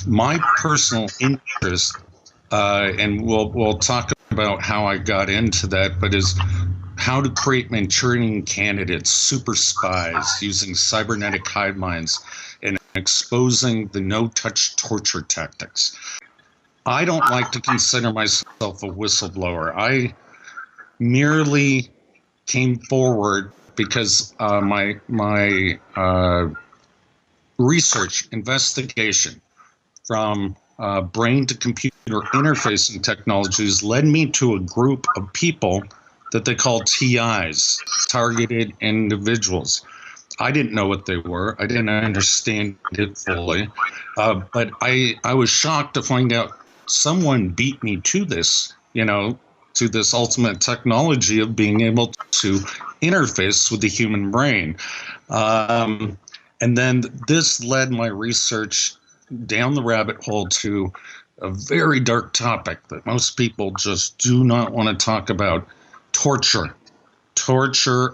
my personal interest, and we'll talk about how I got into that, but is how to create Manchurian candidates, super spies, using cybernetic hive minds and exposing the no-touch torture tactics. I don't like to consider myself a whistleblower. I merely came forward because my research investigation from brain to computer interfacing technologies led me to a group of people that they call TIs, targeted individuals. I didn't know what they were. I didn't understand it fully. But I was shocked to find out someone beat me to this, to this ultimate technology of being able to interface with the human brain. And then this led my research down the rabbit hole to a very dark topic that most people just do not want to talk about: torture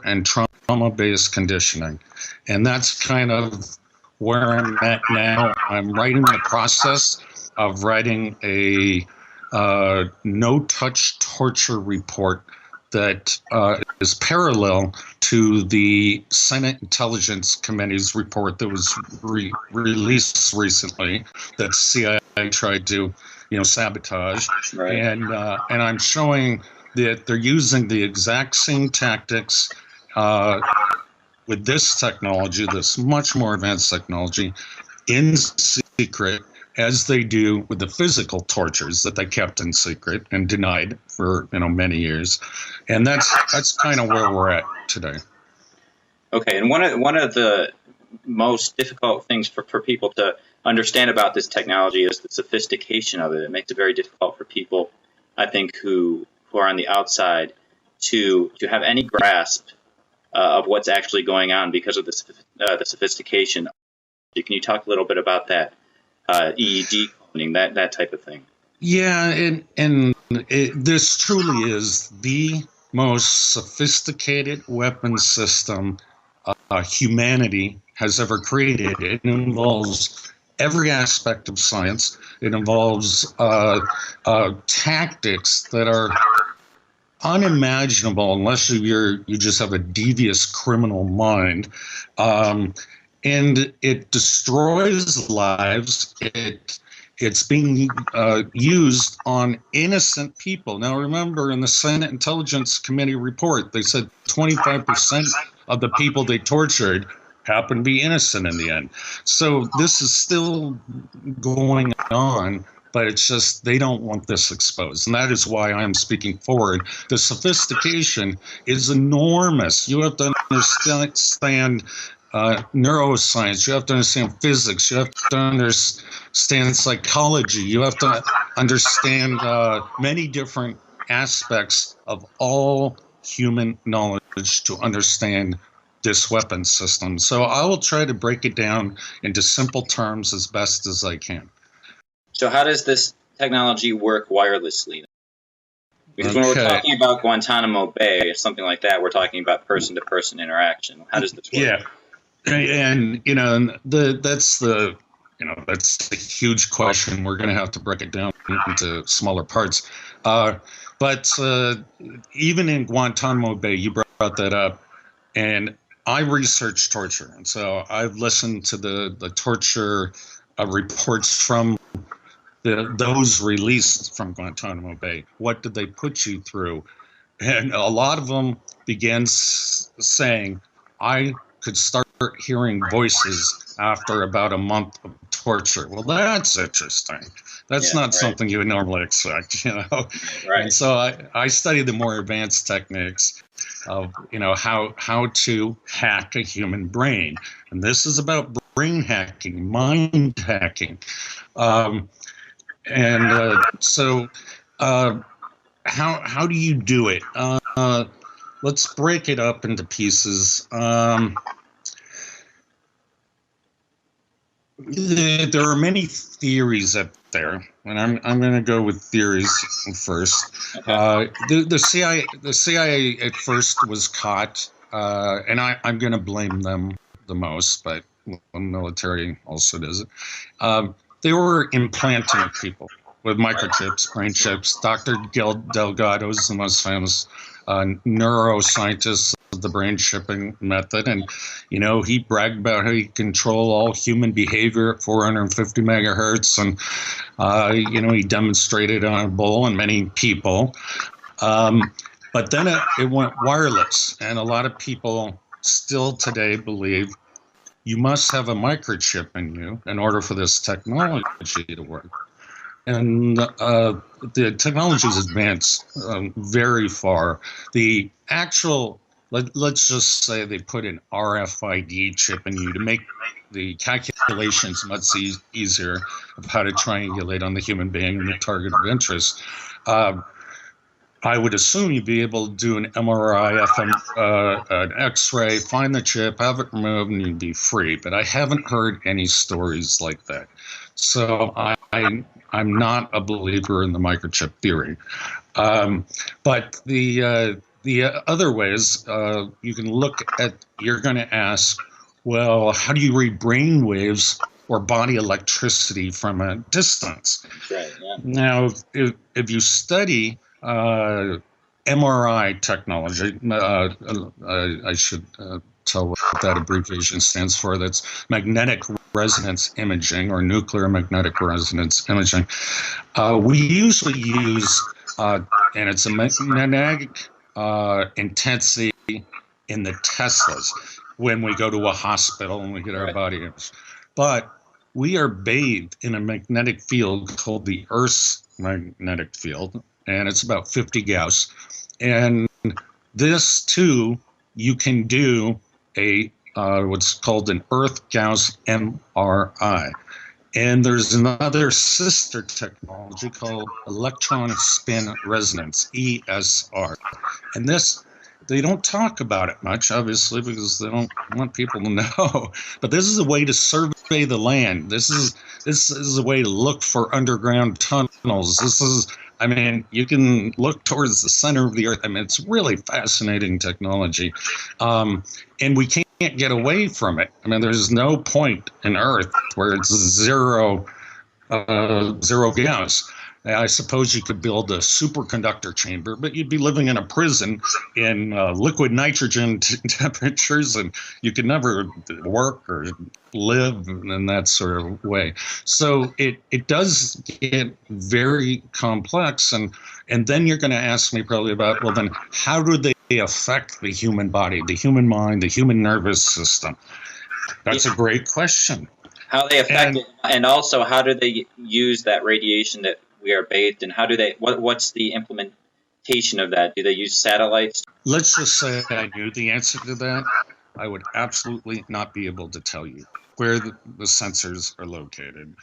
and trauma-based conditioning. And that's kind of where I'm at now. I'm right in the process of writing a no-touch torture report that is parallel to the Senate Intelligence Committee's report that was released recently that CIA tried to, sabotage. Right. And I'm showing that they're using the exact same tactics with this technology, this much more advanced technology, in secret, as they do with the physical tortures that they kept in secret and denied for many years. And that's kind of where we're at today. Okay, and one of the most difficult things for people to understand about this technology is the sophistication of it. It makes it very difficult for people, I think, who are on the outside to have any grasp of what's actually going on because of the sophistication. Can you talk a little bit about that? EEG cloning, that type of thing. Yeah, and this truly is the most sophisticated weapon system humanity has ever created. It involves every aspect of science. It involves tactics that are unimaginable unless you just have a devious criminal mind. And it destroys lives. It's being used on innocent people. Now, remember, in the Senate Intelligence Committee report, they said 25% of the people they tortured happened to be innocent in the end. So this is still going on, but it's just they don't want this exposed. And that is why I'm speaking forward. The sophistication is enormous. You have to understand neuroscience, you have to understand physics, you have to understand psychology, you have to understand many different aspects of all human knowledge to understand this weapon system. So I will try to break it down into simple terms as best as I can. So how does this technology work wirelessly? Because when we're talking about Guantanamo Bay or something like that, we're talking about person-to-person interaction. How does this work? Yeah. And that's the huge question. We're going to have to break it down into smaller parts. But even in Guantanamo Bay, you brought that up, and I researched torture, and so I've listened to the torture reports from those released from Guantanamo Bay. What did they put you through? And a lot of them began saying, I could start hearing voices after about a month of torture. Well, that's interesting. That's not something you would normally expect, Right. And so I study the more advanced techniques of, how to hack a human brain. And this is about brain hacking, mind hacking. So how do you do it? Let's break it up into pieces. There are many theories up there, and I'm going to go with theories first. Okay. The CIA at first was caught, and I'm going to blame them the most, but the military also does it. they were implanting people with microchips, brain chips. Dr. Gil Delgado is the most famous neuroscientist of the brain chipping method. And, he bragged about how he control all human behavior at 450 megahertz. And, he demonstrated on a bull and many people. But then it went wireless. And a lot of people still today believe you must have a microchip in you in order for this technology to work. And the technology has advanced very far. The actual, let's just say they put an RFID chip in you to make the calculations much easier of how to triangulate on the human being and the target of interest. I would assume you'd be able to do an MRI, an X-ray, find the chip, have it removed, and you'd be free. But I haven't heard any stories like that. So I'm not a believer in the microchip theory. But the other ways you can look at, you're going to ask, well, how do you read brain waves or body electricity from a distance? Right, yeah. Now, if you study MRI technology, I should tell what that abbreviation stands for. That's magnetic resonance imaging, or nuclear magnetic resonance imaging. We usually use, and it's a magnetic intensity in the Teslas when we go to a hospital and we get our body image. But we are bathed in a magnetic field called the Earth's magnetic field, and it's about 50 Gauss. And this, too, you can do a what's called an Earth Gauss MRI. And there's another sister technology called electron spin resonance, ESR. And this, they don't talk about it much, obviously, because they don't want people to know. But this is a way to survey the land. This is a way to look for underground tunnels. You can look towards the center of the Earth. It's really fascinating technology. And we can't get away from it. There's no point in Earth where it's zero Gauss. I suppose you could build a superconductor chamber, but you'd be living in a prison in liquid nitrogen temperatures, and you could never work or live in that sort of way. So it does get very complex, and then you're going to ask me probably about, well, then how do they affect the human body, the human mind, the human nervous system? That's a great question. How they affect it, and also how do they use that radiation that we are bathed in? How do they? What's the implementation of that? Do they use satellites? Let's just say I knew the answer to that. I would absolutely not be able to tell you where the sensors are located.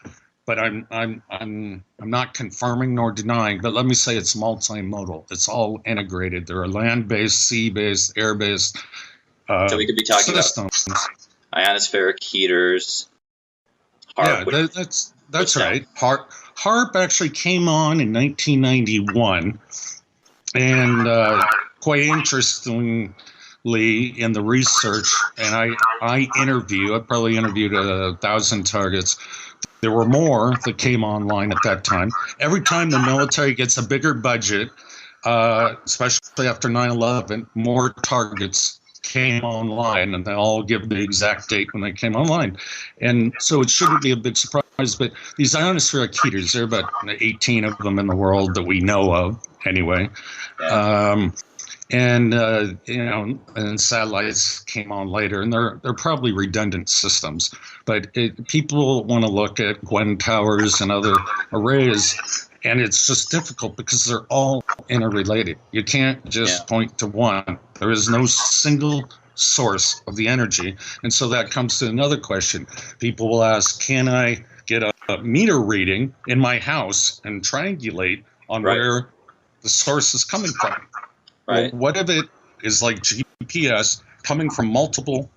But I'm not confirming nor denying. But let me say it's multimodal. It's all integrated. There are land-based, sea-based, air-based so we could be talking systems. About ionospheric heaters. HAARP, yeah, that's right. HAARP actually came on in 1991, and quite interestingly, in the research, and I probably interviewed 1,000 targets. There were more that came online at that time. Every time the military gets a bigger budget, especially after 9/11, more targets came online, and they all give the exact date when they came online. And so it shouldn't be a big surprise, but these ionospheric heaters, there are about 18 of them in the world that we know of anyway. And satellites came on later, and they're probably redundant systems. But people want to look at Gwen towers and other arrays, and it's just difficult because they're all interrelated. You can't just point to one. There is no single source of the energy. And so that comes to another question. People will ask, can I get a meter reading in my house and triangulate on where the source is coming from? Right. Well, what if it is like GPS coming from multiple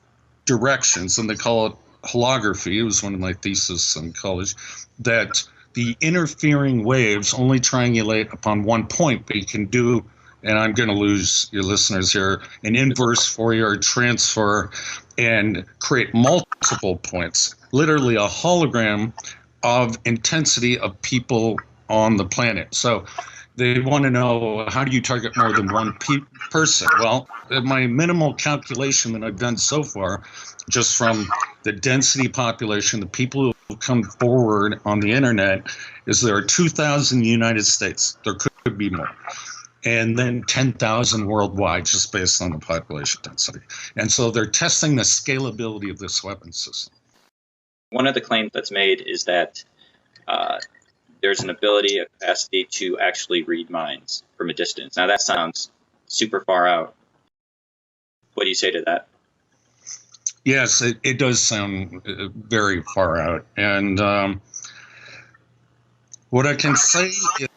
directions, and they call it holography. It was one of my theses in college, that the interfering waves only triangulate upon one point, but you can do, and I'm going to lose your listeners here, an inverse Fourier transfer and create multiple points, literally a hologram of intensity of people on the planet. So they want to know, how do you target more than one person? Well, my minimal calculation that I've done so far, just from the density population, the people who come forward on the internet, is there are 2,000 in the United States. There could be more. And then 10,000 worldwide, just based on the population density. And so they're testing the scalability of this weapon system. One of the claims that's made is that there's an ability, a capacity to actually read minds from a distance. Now, that sounds super far out. What do you say to that? Yes, it does sound very far out. And what I can say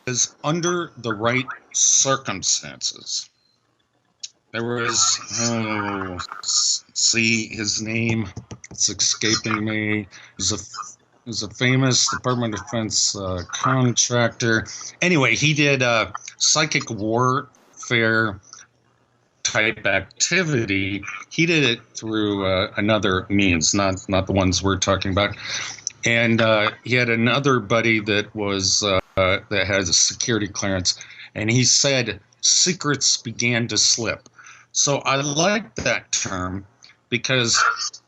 is, under the right circumstances, there was, see his name, it's escaping me. He's a famous Department of Defense contractor. Anyway, he did psychic warfare type activity. He did it through another means, not the ones we're talking about. And he had another buddy that was that has a security clearance, and he said secrets began to slip. So I like that term, because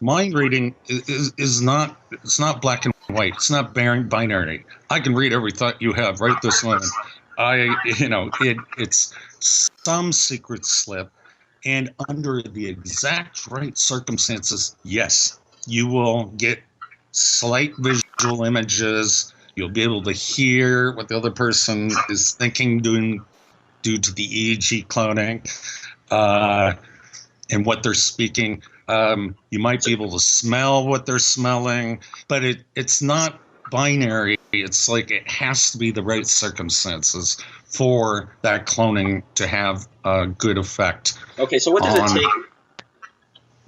mind reading is not, it's not black and white. It's not binary. I can read every thought you have right this moment. It's some secrets slip, and under the exact right circumstances, yes, you will get slight visual images. You'll be able to hear what the other person is thinking, due to the EEG cloning, and what they're speaking. You might be able to smell what they're smelling, but it's not binary. It's like it has to be the right circumstances for that cloning to have a good effect. Okay, so what does it take?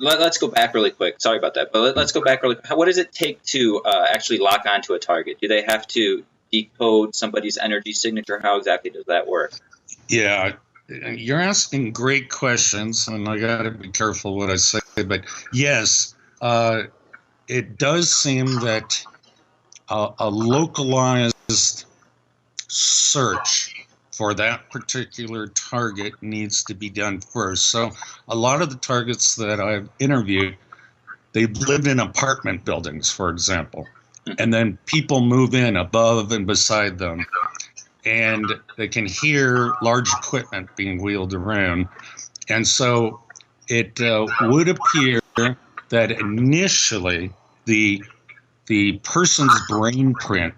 Let's go back really quick. Sorry about that, but let's go back really quick. What does it take to actually lock onto a target? Do they have to decode somebody's energy signature? How exactly does that work? Yeah, you're asking great questions, and I got to be careful what I say. But yes, it does seem that a localized search for that particular target needs to be done first. So a lot of the targets that I've interviewed, they've lived in apartment buildings, for example, and then people move in above and beside them, and they can hear large equipment being wheeled around. And so it would appear that initially the person's brain print,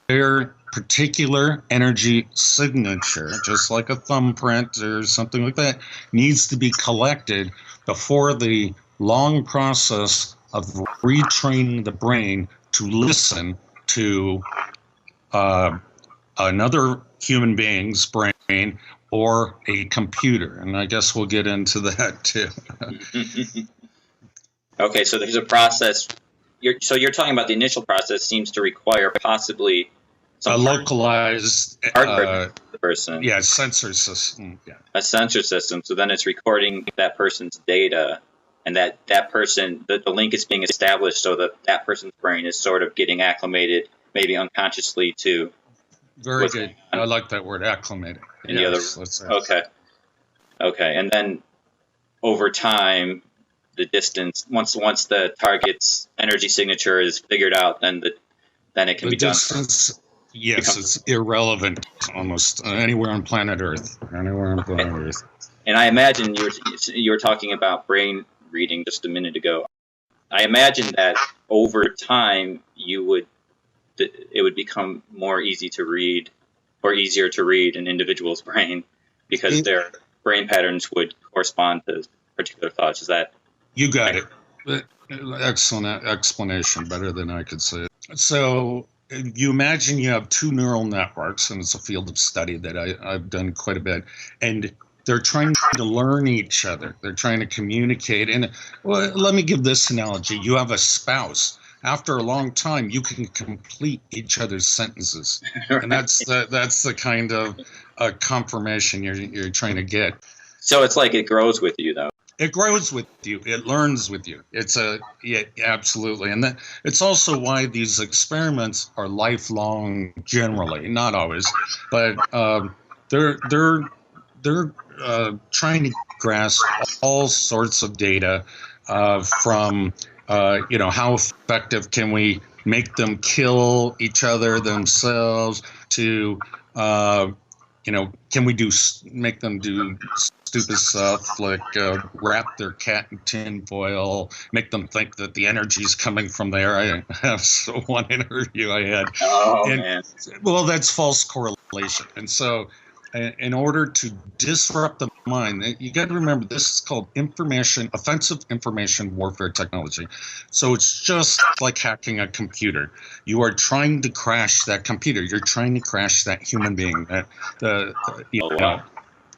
their particular energy signature, just like a thumbprint or something like that, needs to be collected before the long process of retraining the brain to listen to another human being's brain or a computer. And I guess we'll get into that too. Okay, so there's a process. You're talking about the initial process seems to require possibly a localized person. Yeah, sensor system. Yeah. A sensor system. So then it's recording that person's data, and that person, the link is being established so that person's brain is sort of getting acclimated, maybe unconsciously, to. Very good. I like that word, acclimated. And yes, okay. And then over time, the distance, once the target's energy signature is figured out, then it can be done. Yes, it's irrelevant almost anywhere on planet Earth. And I imagine you were talking about brain reading just a minute ago. I imagine that over time it would become more easy to read, or easier to read an individual's brain, because their brain patterns would correspond to particular thoughts. Is that? You got it. Excellent explanation, better than I could say it. So you imagine you have two neural networks, and it's a field of study that I've done quite a bit, and they're trying to learn each other. They're trying to communicate. And let me give this analogy. You have a spouse. After a long time, you can complete each other's sentences, and that's the kind of confirmation you're trying to get. So it's like it grows with you, though. It grows with you. It learns with you. Yeah, absolutely. And that it's also why these experiments are lifelong generally, not always, but they're trying to grasp all sorts of data from how effective can we make them kill each other themselves to can we make them do stupid stuff like wrap their cat in tin foil, make them think that the energy is coming from there. I have one interview I had, Oh and man. well, that's false correlation. And so, in order to disrupt the mind, you got to remember this is called offensive information warfare technology. So it's just like hacking a computer. You are trying to crash that computer. You're trying to crash that human being. Wow.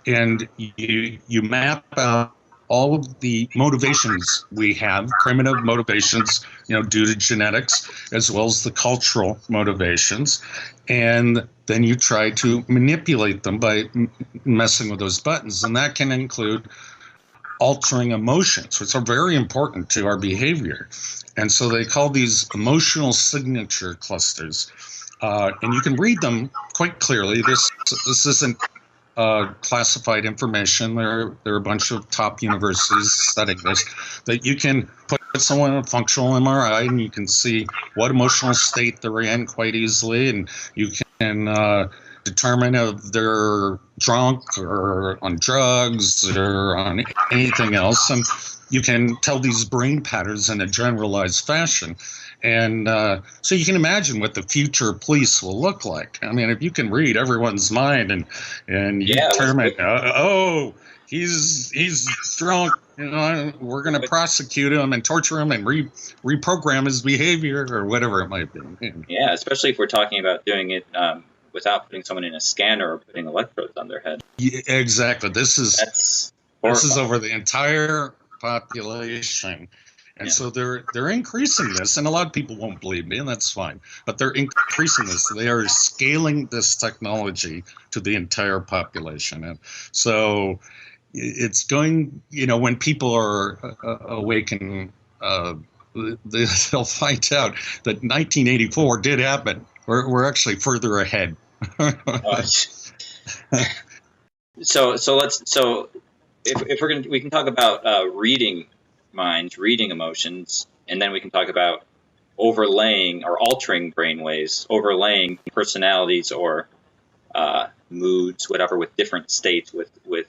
And you map out all of the motivations we have, primitive motivations, due to genetics, as well as the cultural motivations, and then you try to manipulate them by messing with those buttons, and that can include altering emotions, which are very important to our behavior. And so they call these emotional signature clusters, and you can read them quite clearly. This isn't classified information. There are a bunch of top universities studying this, that you can put someone in a functional MRI and you can see what emotional state they're in quite easily, and you can determine if they're drunk or on drugs or on anything else, and you can tell these brain patterns in a generalized fashion. And so you can imagine what the future police will look like. I mean, if you can read everyone's mind and you determine, he's drunk, we're going to prosecute him and torture him and reprogram his behavior or whatever it might be. Yeah, especially if we're talking about doing it without putting someone in a scanner or putting electrodes on their head. Yeah, exactly. This That's is over the entire population. And so they're increasing this, and a lot of people won't believe me, and that's fine. But they're increasing this. They are scaling this technology to the entire population. And so it's going, when people are awakened, they'll find out that 1984 did happen. We're actually further ahead. So if we're we can talk about reading minds, reading emotions, and then we can talk about overlaying or altering brainwaves, overlaying personalities or moods, whatever, with different states, with the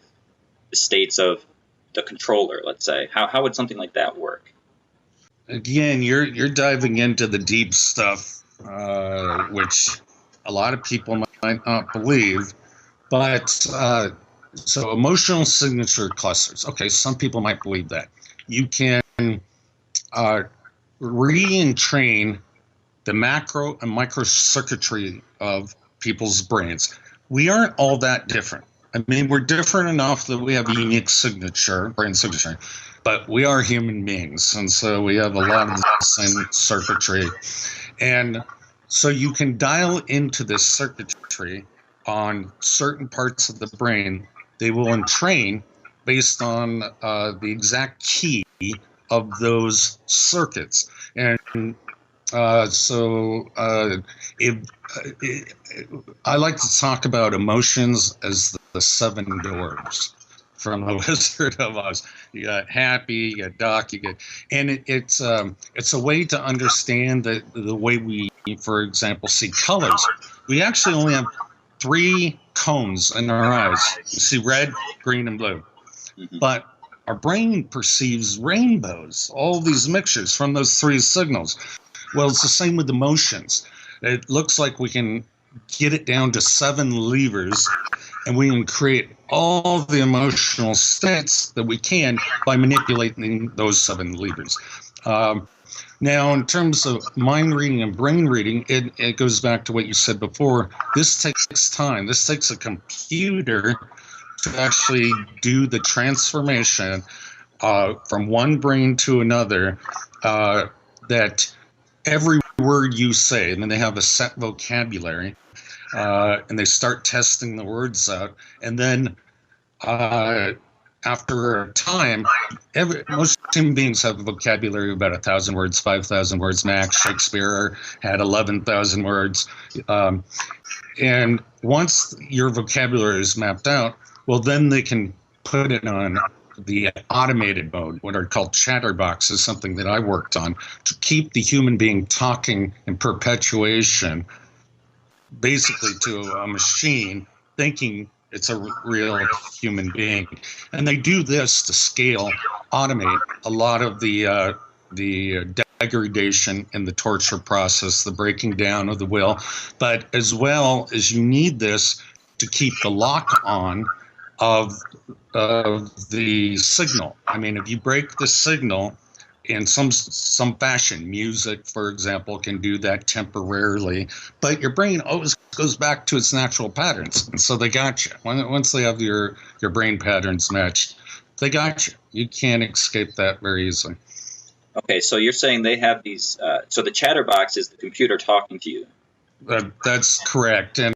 states of the controller. Let's say, how would something like that work? Again, you're diving into the deep stuff, which a lot of people might not believe, but so emotional signature clusters. Okay, some people might believe that. You can re-entrain the macro and micro circuitry of people's brains. We aren't all that different. I mean, we're different enough that we have a unique brain signature, but we are human beings, and so we have a lot of the same circuitry. And so you can dial into this circuitry on certain parts of the brain. They will entrain based on the exact key of those circuits. And I like to talk about emotions as the seven doors from The Wizard of Oz. You got happy, you got dark, and it's a way to understand the way we, for example, see colors. We actually only have 3 cones in our eyes. You see red, green, and blue. Mm-hmm. But our brain perceives rainbows, all these mixtures from those 3 signals. Well, it's the same with emotions. It looks like we can get it down to 7 levers, and we can create all the emotional states that we can by manipulating those 7 levers. Now, in terms of mind reading and brain reading, it goes back to what you said before. This takes time. This takes a computer to actually do the transformation from one brain to another, that every word you say, and then they have a set vocabulary, and they start testing the words out, and then after a time, most human beings have a vocabulary of about 1,000 words, 5,000 words max. Shakespeare had 11,000 words. And once your vocabulary is mapped out, well, then they can put it on the automated mode, what are called chatterboxes, something that I worked on to keep the human being talking in perpetuation, basically to a machine thinking it's a real human being. And they do this to scale, automate a lot of the degradation in the torture process, the breaking down of the will. But as well as you need this to keep the lock on of the signal. I mean, if you break the signal in some fashion, music, for example, can do that temporarily, but your brain always goes back to its natural patterns. And so they got you. Once they have your brain patterns matched, they got you. You can't escape that very easily. Okay, so you're saying they have these, so the chatterbox is the computer talking to you. That's correct. And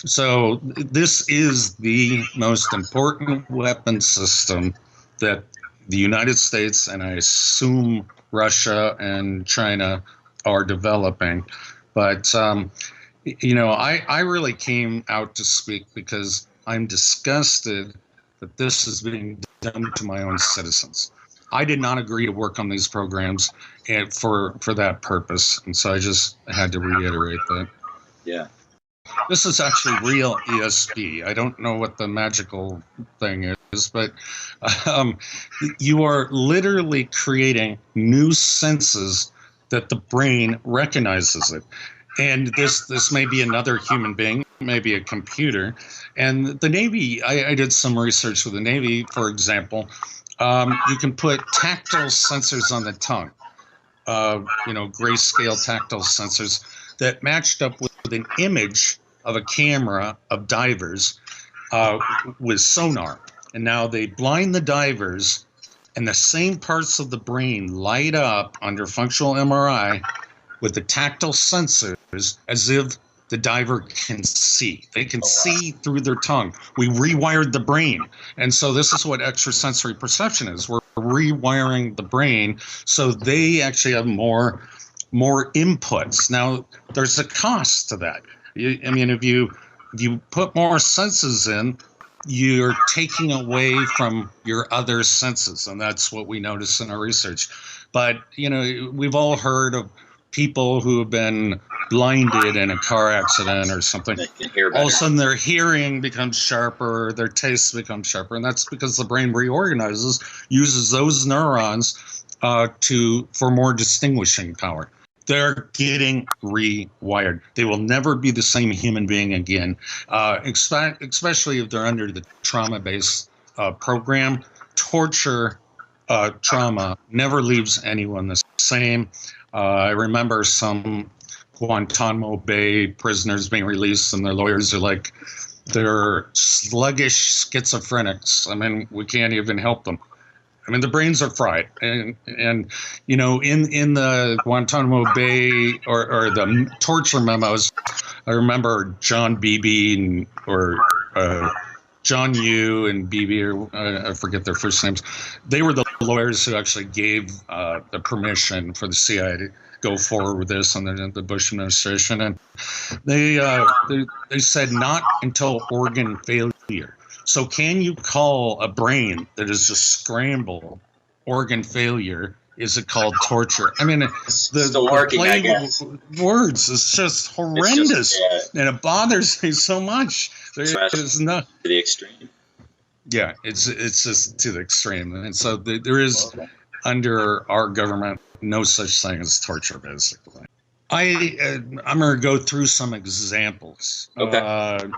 so this is the most important weapon system that the United States and I assume Russia and China are developing. But, I really came out to speak because I'm disgusted that this is being done to my own citizens. I did not agree to work on these programs for that purpose. And so I just had to reiterate that. Yeah. This is actually real ESP. I don't know what the magical thing is, but you are literally creating new senses that the brain recognizes it. And this may be another human being, maybe a computer. And the Navy, I did some research with the Navy, for example. You can put tactile sensors on the tongue, grayscale tactile sensors that matched up with an image of a camera of divers with sonar. And now they blind the divers, and the same parts of the brain light up under functional MRI with the tactile sensors as if the diver can see. They can see through their tongue. We rewired the brain. And so this is what extrasensory perception is. We're rewiring the brain so they actually have more inputs. Now, there's a cost to that. If you put more senses in, you're taking away from your other senses, and that's what we notice in our research. But, we've all heard of people who have been blinded in a car accident or something. All of a sudden their hearing becomes sharper, their taste becomes sharper, and that's because the brain reorganizes, uses those neurons for more distinguishing power. They're getting rewired. They will never be the same human being again, especially if they're under the trauma-based program. Torture trauma never leaves anyone the same. I remember some Guantanamo Bay prisoners being released, and their lawyers are like, they're sluggish schizophrenics. We can't even help them. The brains are fried, and in the Guantanamo Bay or the torture memos, I remember John Beebe or John Yu and Beebe, I forget their first names. They were the lawyers who actually gave the permission for the CIA to go forward with this under the Bush administration, and they said not until organ failure. So can you call a brain that is just scrambled organ failure? Is it called torture? The play with words is just horrendous, and it bothers me so much. It's not to the extreme. Yeah, it's just to the extreme, and so there is under our government no such thing as torture, basically. I'm going to go through some examples. Okay.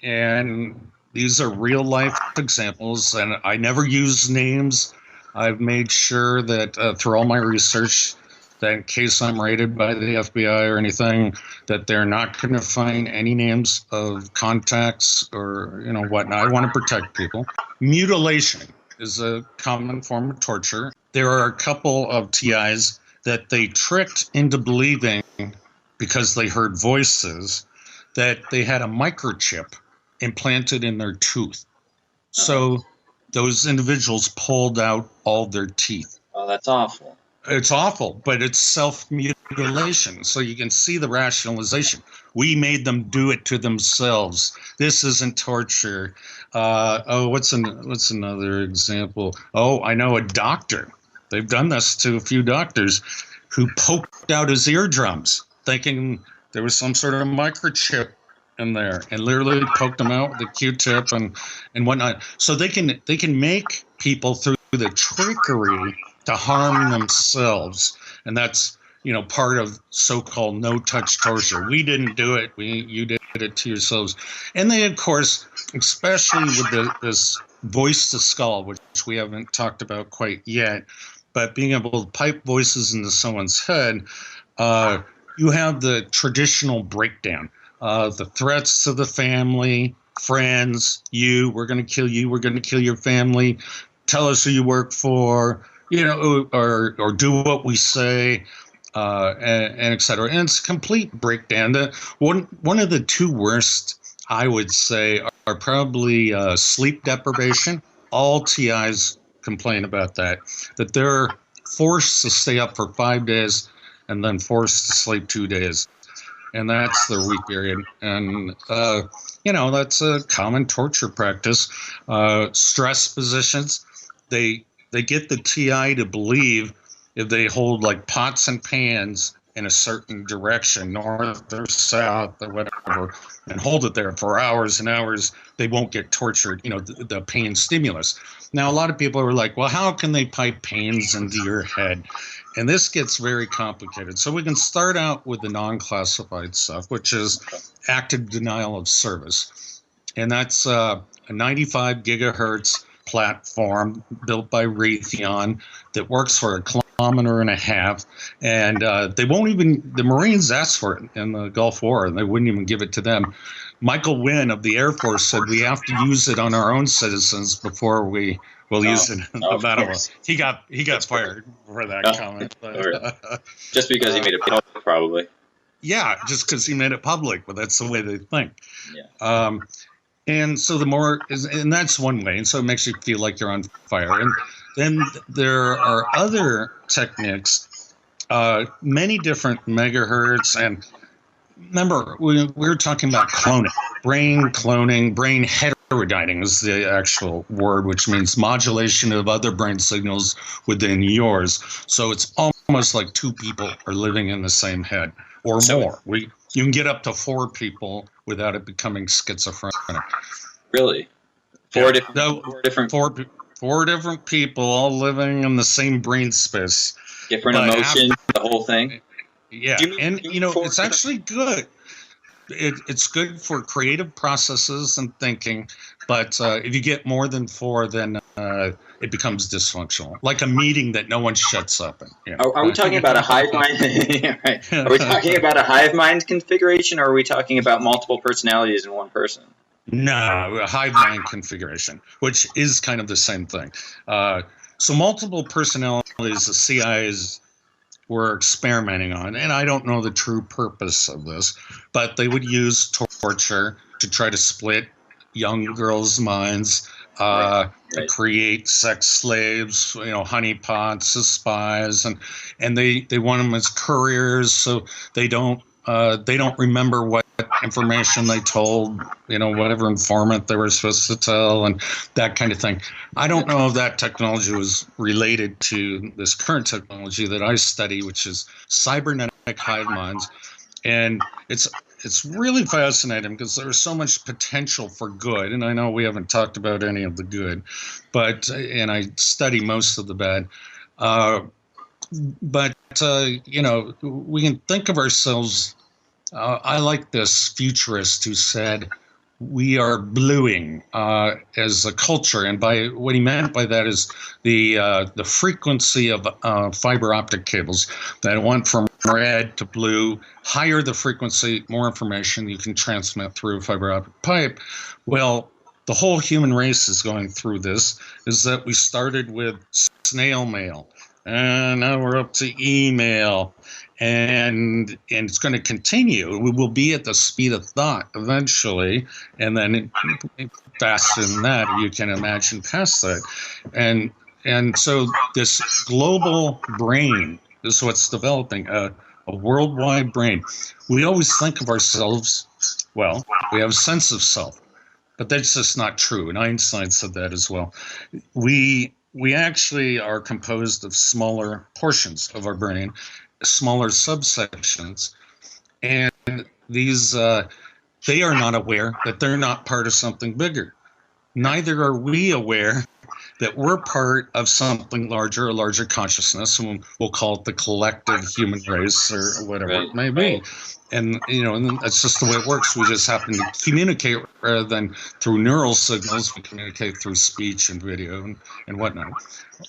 And these are real life examples, and I never use names. I've made sure that through all my research, that in case I'm raided by the FBI or anything, that they're not going to find any names of contacts or whatnot. I want to protect people. Mutilation is a common form of torture. There are a couple of TIs that they tricked into believing, because they heard voices, that they had a microchip implanted in their tooth. So those individuals pulled out all their teeth. Oh, that's awful. It's awful, but it's self-mutilation. So you can see the rationalization. We made them do it to themselves. This isn't torture. What's another example? Oh, I know a doctor. They've done this to a few doctors who poked out his eardrums, thinking there was some sort of microchip in there, and literally poked them out with a Q-tip and whatnot. So they can make people through the trickery to harm themselves, and that's part of so-called no-touch torture. We didn't do it. You did it to yourselves. And they, of course, especially with this voice to skull, which we haven't talked about quite yet, but being able to pipe voices into someone's head, you have the traditional breakdown, the threats to the family, friends, we're going to kill you, we're going to kill your family, tell us who you work for, or do what we say, and et cetera. And it's a complete breakdown. One of the two worst, I would say, are probably sleep deprivation. All TIs complain about that they're forced to stay up for 5 days and then forced to sleep 2 days. And that's their week period. And, that's a common torture practice. Stress positions, they get the TI to believe if they hold like pots and pans in a certain direction, north or south or whatever, and hold it there for hours and hours, they won't get tortured, the pain stimulus. Now, a lot of people are like, well, how can they pipe pains into your head? And this gets very complicated. So we can start out with the non-classified stuff, which is active denial of service. And that's a 95 gigahertz platform built by Raytheon that works for 1.5 kilometers. And the Marines asked for it in the Gulf War, and they wouldn't even give it to them. Michael Wynn of the Air Force said we have to use it on our own citizens before we will use it in the battle. He got fired for that comment. Just because he made it public, probably. Yeah, just because he made it public, but that's the way they think. Yeah. And so and that's one way, and so it makes you feel like you're on fire. And then there are other techniques, many different megahertz. And remember, we were talking about cloning, brain cloning, brain heterodyning is the actual word, which means modulation of other brain signals within yours. So it's almost like two people are living in the same head or more. You can get up to 4 people without it becoming schizophrenic. Really? Four different people all living in the same brain space. Different emotions, the whole thing? Yeah, it's actually good. It's good for creative processes and thinking, but if you get more than 4, then it becomes dysfunctional, like a meeting that no one shuts up in. Are we talking about a hive mind? Yeah, right. Are we talking about a hive mind configuration, or are we talking about multiple personalities in one person? No, a hive mind configuration, which is kind of the same thing. So multiple personalities, the CIAs were experimenting on, and I don't know the true purpose of this, but they would use torture to try to split young girls' minds, to create sex slaves, honeypots as spies, and they want them as couriers, so they don't remember what information they told, whatever informant they were supposed to tell, and that kind of thing. I don't know if that technology was related to this current technology that I study, which is cybernetic hive minds. And it's really fascinating because there's so much potential for good. And I know we haven't talked about any of the good, and I study most of the bad. But we can think of ourselves. I like this futurist who said we are bluing as a culture, and by what he meant by that is the frequency of fiber optic cables that went from red to blue. Higher the frequency, more information you can transmit through a fiber optic pipe. Well, the whole human race is going through this. Is that we started with snail mail, and now we're up to email, and it's going to continue. We will be at the speed of thought eventually, and then faster than that, you can imagine past that. And so this global brain is what's developing, a worldwide brain. We always think of ourselves, well, we have a sense of self, but that's just not true. And Einstein said that as well. We actually are composed of smaller portions of our brain, smaller subsections, and these they are not aware that they're not part of something bigger. Neither are we aware that we're part of something larger, a larger consciousness, and we'll call it the collective human race or whatever it may be. And, and that's just the way it works. We just happen to communicate rather than through neural signals. We communicate through speech and video and whatnot.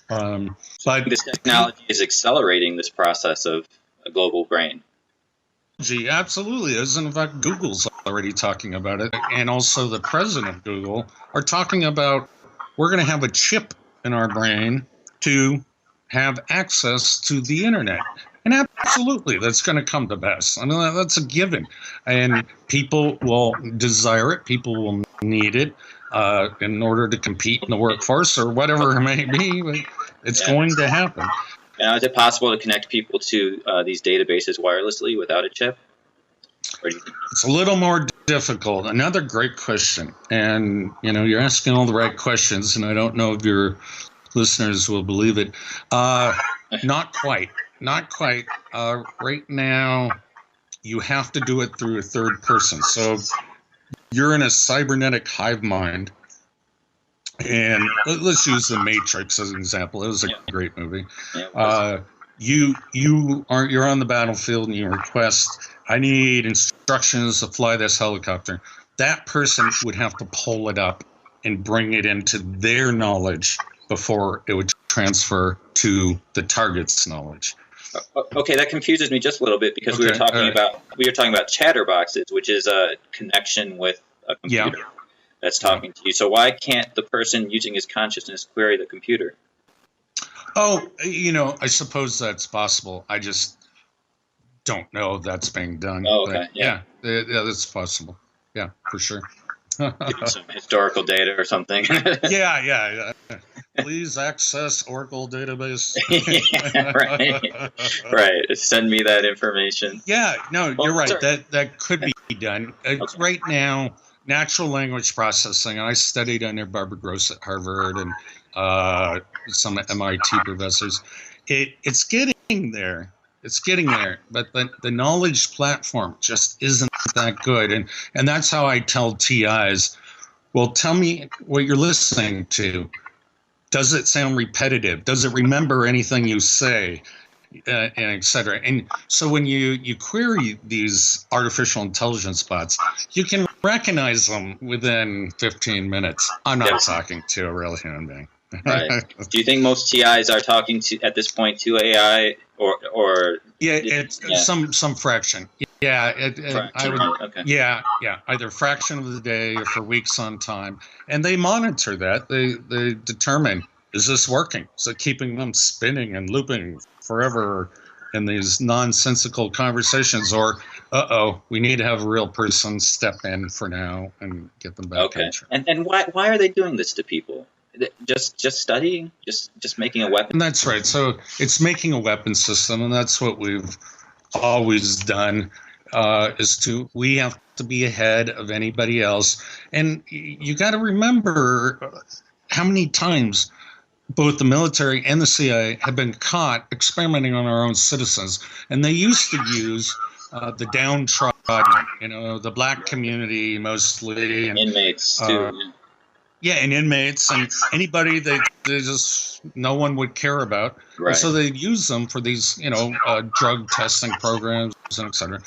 But this technology is accelerating this process of a global brain. Absolutely is. And in fact, Google's already talking about it. And also the president of Google are talking about, we're going to have a chip in our brain to have access to the internet. And absolutely, that's going to come to pass. I mean, that's a given. And people will desire it. People will need it in order to compete in the workforce or whatever it may be. It's going to happen. Now, is it possible to connect people to these databases wirelessly without a chip? Or do you think it's a little more difficult. Another great question. And, you're asking all the right questions, and I don't know if your listeners will believe it. Not quite. Not quite. Right now, you have to do it through a third person. So you're in a cybernetic hive mind. And let's use The Matrix as an example. It was a great movie. You're on the battlefield and you request, I need instructions to fly this helicopter. That person would have to pull it up and bring it into their knowledge before it would transfer to the target's knowledge. Okay, that confuses me just a little bit because we were talking about chatterboxes, which is a connection with a computer that's talking to you. So why can't the person using his consciousness query the computer? Oh, I suppose that's possible. I just don't know if that's being done. Oh, okay. Yeah, that's possible. Yeah, for sure. Some historical data or something. Yeah. Please access Oracle database. Right. Send me that information. Yeah, no, you're right. That could be done. Right now, natural language processing, I studied under Barbara Gross at Harvard and some MIT professors. It's getting there. It's getting there, but the knowledge platform just isn't that good. And that's how I tell TIs, well, tell me what you're listening to. Does it sound repetitive? Does it remember anything you say? And et cetera. And so when you query these artificial intelligence bots, you can recognize them within 15 minutes. I'm not talking to a real human being. Right. Do you think most TIs are talking to at this point to AI or some fraction. Fraction, I would. Okay. Yeah, either fraction of the day or for weeks on time, and they monitor that. They determine, is this working? Is it keeping them spinning and looping forever in these nonsensical conversations, or we need to have a real person step in for now and get them back. Okay. And why are they doing this to people? Just studying, just making a weapon. And that's right. So it's making a weapon system, and that's what we've always done. We have to be ahead of anybody else, and you got to remember how many times both the military and the CIA have been caught experimenting on our own citizens, and they used to use the downtrodden, the black community mostly, and inmates too. Yeah, and inmates and anybody they just no one would care about. Right. And so they use them for these, drug testing programs and et cetera.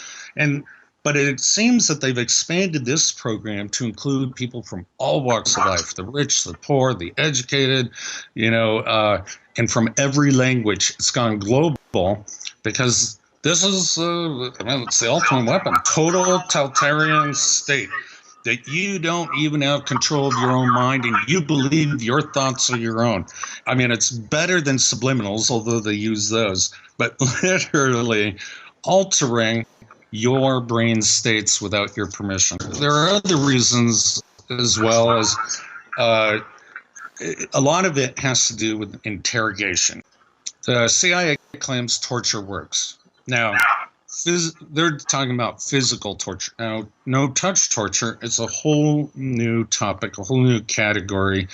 But it seems that they've expanded this program to include people from all walks of life, the rich, the poor, the educated, and from every language. It's gone global because this is, it's the ultimate weapon, total totalitarian state. That you don't even have control of your own mind and you believe your thoughts are your own. I mean, it's better than subliminals, although they use those. But literally, altering your brain states without your permission. There are other reasons as well as a lot of it has to do with interrogation. The CIA claims torture works. Now, they're talking about physical torture. Now, no touch torture is a whole new topic, a whole new category.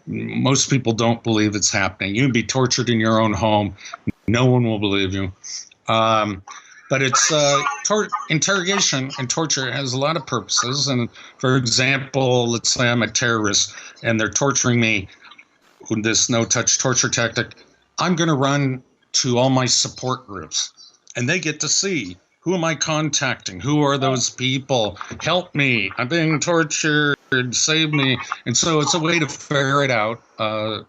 Most people don't believe it's happening. You can be tortured in your own home. No one will believe you. But it's interrogation and torture has a lot of purposes. And for example, let's say I'm a terrorist and they're torturing me with this no-touch torture tactic. I'm going to run to all my support groups, and they get to see, who am I contacting? Who are those people? Help me. I'm being tortured. Save me. And so it's a way to ferret out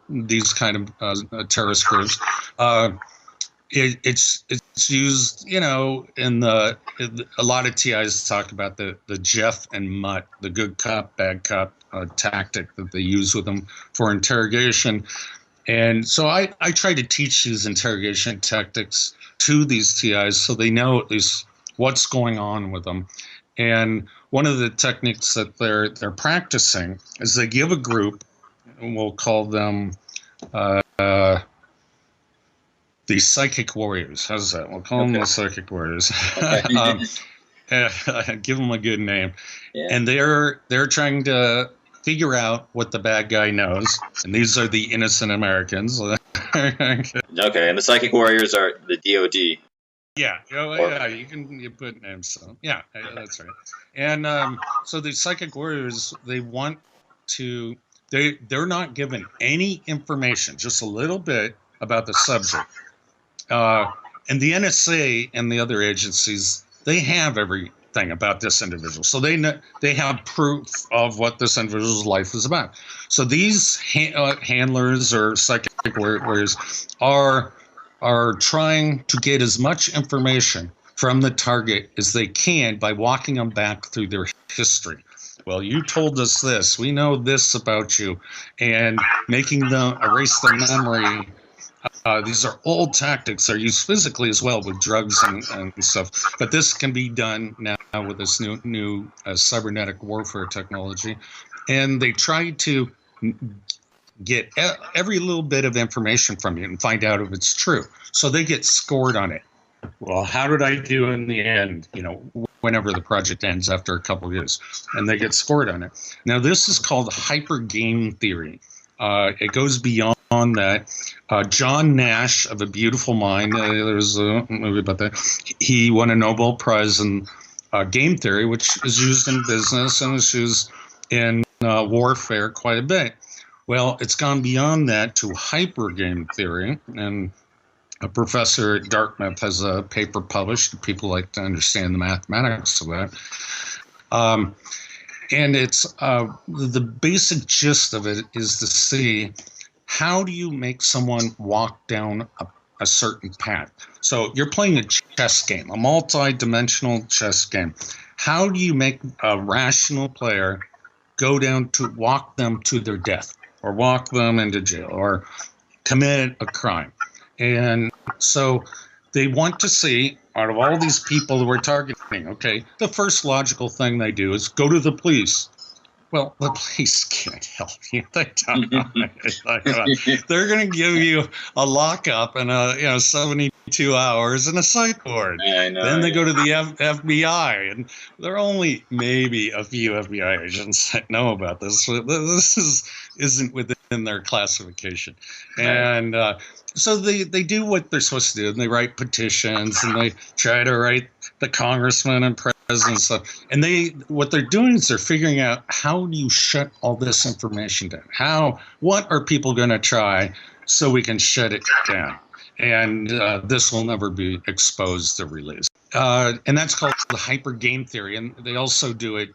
these kind of terrorist groups. It's used, in a lot of TIs talk about the Jeff and Mutt, the good cop, bad cop tactic that they use with them for interrogation. And so I try to teach these interrogation tactics to these TIs so they know at least what's going on with them. And one of the techniques that they're practicing is they give a group, and we'll call them the psychic warriors. How's that? We'll call them the psychic warriors. Okay. Give them a good name. Yeah. And they're trying to figure out what the bad guy knows, and these are the innocent Americans. Okay, and the psychic warriors are the DOD. Yeah, you put names. So yeah, that's right. And so the psychic warriors, they're not given any information, just a little bit about the subject. And the NSA and the other agencies, they have everything about this individual. So they have proof of what this individual's life is about. So these handlers or psychic warriors are trying to get as much information from the target as they can by walking them back through their history. Well, you told us this. We know this about you. And making them erase their memory. These are old tactics. They're used physically as well with drugs and stuff. But this can be done now with this new cybernetic warfare technology. And they try to get every little bit of information from you and find out if it's true. So they get scored on it. Well, how did I do in the end? Whenever the project ends after a couple of years, and they get scored on it. Now, this is called hyper game theory. It goes beyond that. John Nash of A Beautiful Mind, there's a movie about that. He won a Nobel Prize in game theory, which is used in business and is used in warfare quite a bit. Well, it's gone beyond that to hyper game theory, and a professor at Dartmouth has a paper published. People like to understand the mathematics of that. And it's the basic gist of it is to see, how do you make someone walk down a certain path? So you're playing a chess game, a multi-dimensional chess game. How do you make a rational player walk them to their death, or walk them into jail, or commit a crime? And so they want to see, out of all these people that we're targeting, okay, the first logical thing they do is go to the police. Well, the police can't help you. They don't know. They're going to give you a lockup and 72 hours and a psych ward. Yeah, I know, then they go to the FBI, and there are only maybe a few FBI agents that know about this. This isn't within their classification, and so they do what they're supposed to do, and they write petitions, and they try to write the congressman and president and stuff. And what they're doing is they're figuring out, how do you shut all this information down? What are people going to try so we can shut it down? And this will never be exposed or released. And that's called the hyper game theory. And they also do it,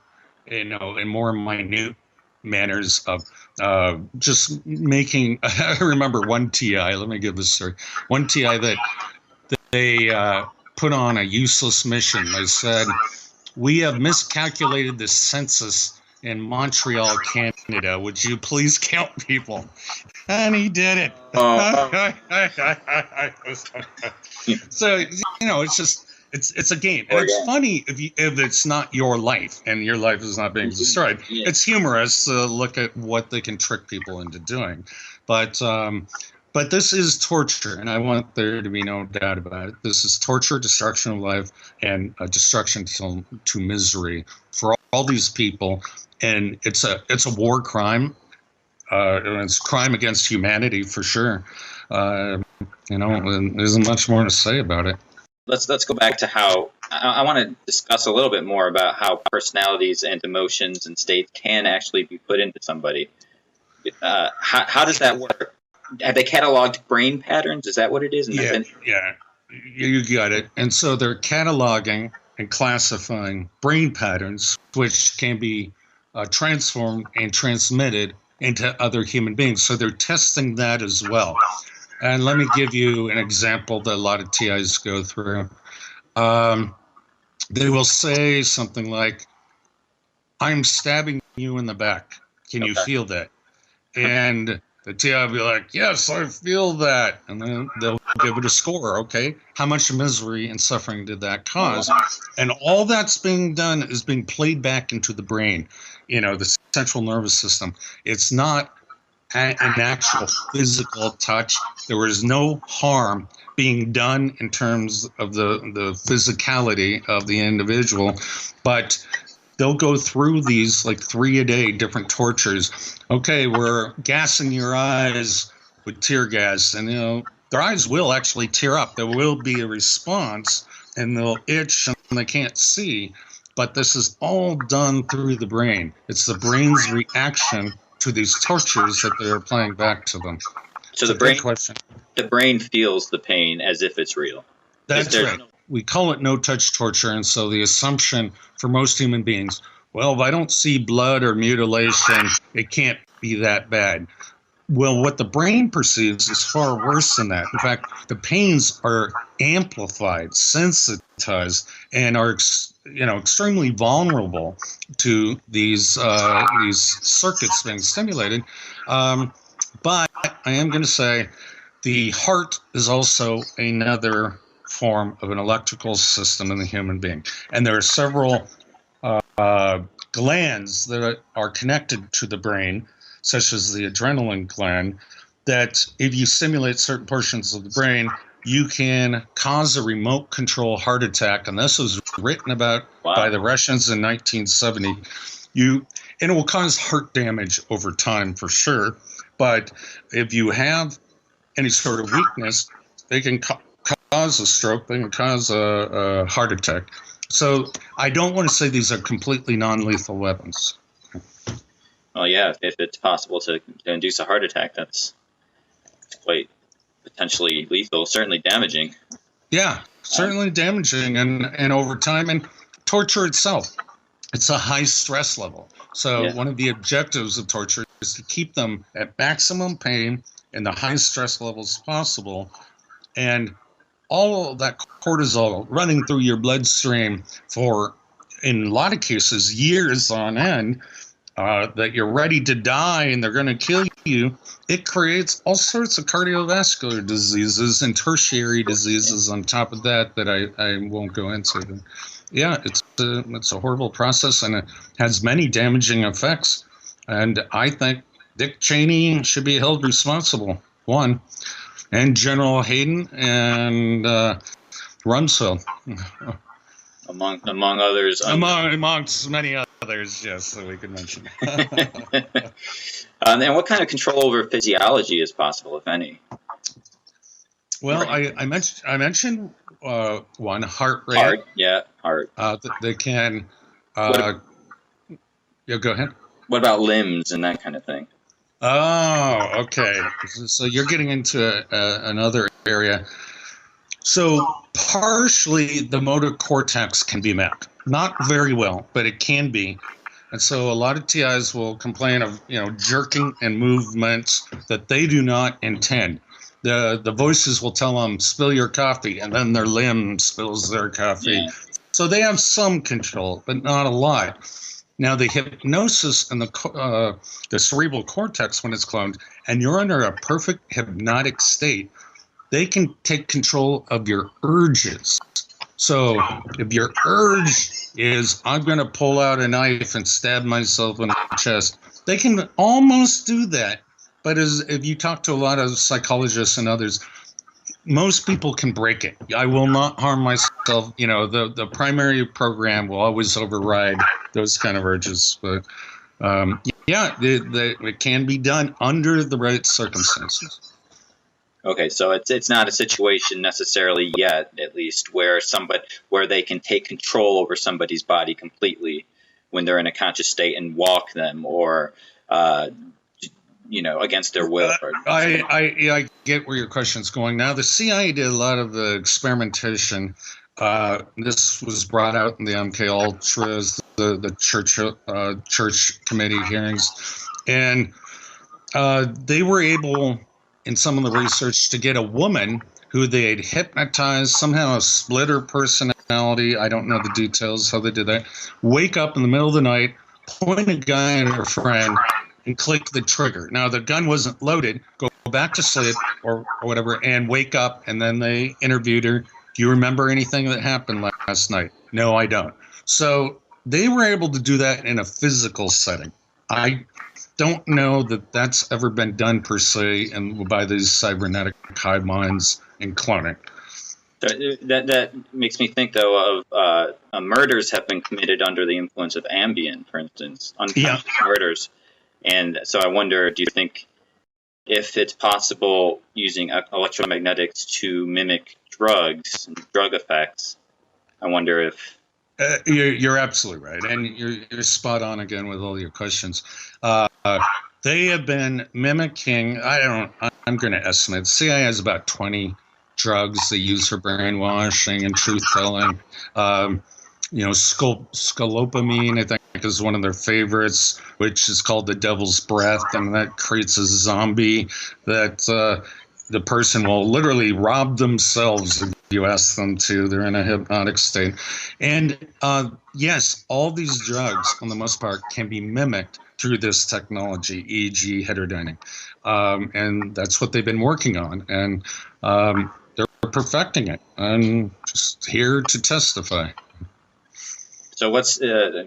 in more minute manners of just making. I remember one TI. Let me give this story. One TI that they put on a useless mission. They said, "We have miscalculated the census in Montreal, Canada. Would you please count people?" And he did it. So it's just It's a game, and it's funny if it's not your life and your life is not being destroyed. Yeah. It's humorous to look at what they can trick people into doing, but this is torture, and I want there to be no doubt about it. This is torture, destruction of life, and destruction to misery for all these people, and it's a war crime. It's a crime against humanity for sure. And there isn't much more to say about it. Let's go back to how I want to discuss a little bit more about how personalities and emotions and states can actually be put into somebody. How does that work? Have they cataloged brain patterns? Is that what it is? Yeah, you got it. And so they're cataloging and classifying brain patterns, which can be transformed and transmitted into other human beings. So they're testing that as well. And let me give you an example that a lot of TIs go through. They will say something like, "I'm stabbing you in the back. Can you feel that?" And the TI will be like, "Yes, I feel that." And then they'll give it a score. Okay, how much misery and suffering did that cause? And all that's being done is being played back into the brain, the central nervous system. It's not an actual physical touch. There was no harm being done in terms of the physicality of the individual, but they'll go through these like 3 a day different tortures. Okay, we're gassing your eyes with tear gas, and their eyes will actually tear up. There will be a response, and they'll itch and they can't see. But this is all done through the brain. It's the brain's reaction to these tortures that they're applying back to them. So the brain feels the pain as if it's real. That's right. We call it no-touch torture, and so the assumption for most human beings, well, if I don't see blood or mutilation, it can't be that bad. Well, what the brain perceives is far worse than that. In fact, the pains are amplified, sensitized, and are extremely vulnerable to these circuits being stimulated. But I am going to say the heart is also another form of an electrical system in the human being. And there are several glands that are connected to the brain, such as the adrenaline gland, that if you stimulate certain portions of the brain, you can cause a remote control heart attack. And this was written about by the Russians in 1970. And it will cause heart damage over time for sure. But if you have any sort of weakness, they can cause a stroke, they can cause a heart attack. So I don't want to say these are completely non-lethal weapons. Well, yeah, if it's possible to induce a heart attack, that's quite potentially lethal, certainly damaging. Yeah, certainly damaging, and over time, and torture itself, it's a high stress level. So one of the objectives of torture is to keep them at maximum pain and the highest stress levels possible, and all of that cortisol running through your bloodstream for, in a lot of cases, years on end, that you're ready to die and they're going to kill you. It creates all sorts of cardiovascular diseases and tertiary diseases on top of that I won't go into. Yeah, it's a horrible process, and it has many damaging effects. And I think Dick Cheney should be held responsible, one, and General Hayden and Rumsfeld. Among others. Amongst many others, yes, that we could mention. And what kind of control over physiology is possible, if any? Well, I mentioned one, heart rate. Heart. They can. Go ahead. What about limbs and that kind of thing? Oh, okay. So you're getting into another area. So partially the motor cortex can be mapped. Not very well, but it can be. And so a lot of TIs will complain of, jerking and movements that they do not intend. The voices will tell them, spill your coffee, and then their limb spills their coffee. Yeah. So they have some control, but not a lot. Now, the hypnosis and the cerebral cortex, when it's cloned, and you're under a perfect hypnotic state, they can take control of your urges. So if your urge is, I'm going to pull out a knife and stab myself in the chest, they can almost do that. But if you talk to a lot of psychologists and others, most people can break it. I will not harm myself. The primary program will always override those kind of urges. But it can be done under the right circumstances. Okay, so it's not a situation necessarily yet, at least, where they can take control over somebody's body completely when they're in a conscious state and walk them, or against their will. I get where your question's going. Now, the CIA did a lot of the experimentation. This was brought out in the MK Ultras, the church committee hearings, and they were able, in some of the research, to get a woman who they had hypnotized, somehow split her personality. I don't know the details how they did that. Wake up in the middle of the night, point a gun at her friend, and click the trigger. Now, the gun wasn't loaded. Go back to sleep or whatever, and wake up, and then they interviewed her. Do you remember anything that happened last night? No, I don't. So they were able to do that in a physical setting. I don't know that that's ever been done per se and by these cybernetic hive minds and cloning. That makes me think, though, of murders have been committed under the influence of Ambien, for instance, unconscious murders. And so I wonder, do you think if it's possible using electromagnetics to mimic drugs and drug effects, I wonder if... You're absolutely right. And you're spot on again with all your questions. They have been mimicking, I'm going to estimate, the CIA has about 20 drugs they use for brainwashing and truth-telling. Scolopamine, I think, is one of their favorites, which is called the devil's breath, and that creates a zombie that the person will literally rob themselves if you ask them to. They're in a hypnotic state. And yes, all these drugs, for the most part, can be mimicked through this technology, e.g. heterodyning. And that's what they've been working on. And they're perfecting it. I'm just here to testify. So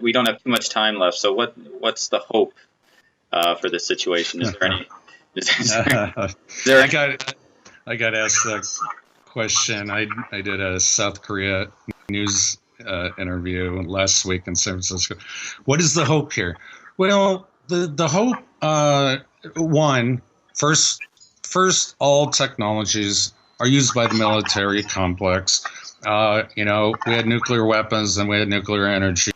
we don't have too much time left. So what's the hope for this situation? Is there any? I got asked that question. I did a South Korea news interview last week in San Francisco. What is the hope here? Well, the hope, first, all technologies are used by the military complex. We had nuclear weapons and we had nuclear energy.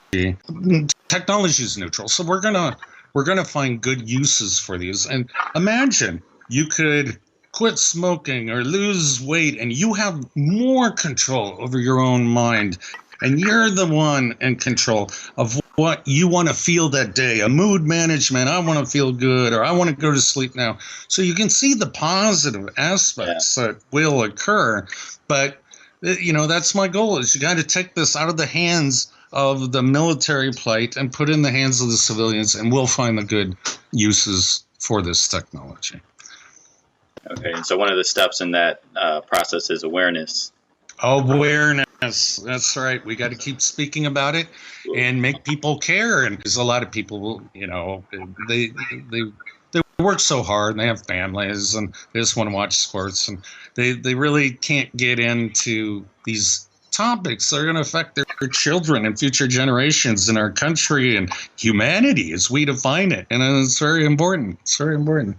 Technology is neutral, so we're gonna find good uses for these. And imagine you could quit smoking or lose weight, and you have more control over your own mind, and you're the one in control of what you want to feel that day. A mood management. I want to feel good, or I want to go to sleep now. So you can see the positive aspects that will occur, but. That's my goal, is you got to take this out of the hands of the military plight and put it in the hands of the civilians, and we'll find the good uses for this technology. Okay, and so one of the steps in that process is awareness. Awareness, that's right. We got to keep speaking about it and make people care. And there's a lot of people, they work so hard and they have families and they just want to watch sports, and they really can't get into these topics that are going to affect their children and future generations in our country and humanity as we define it. And it's very important. It's very important.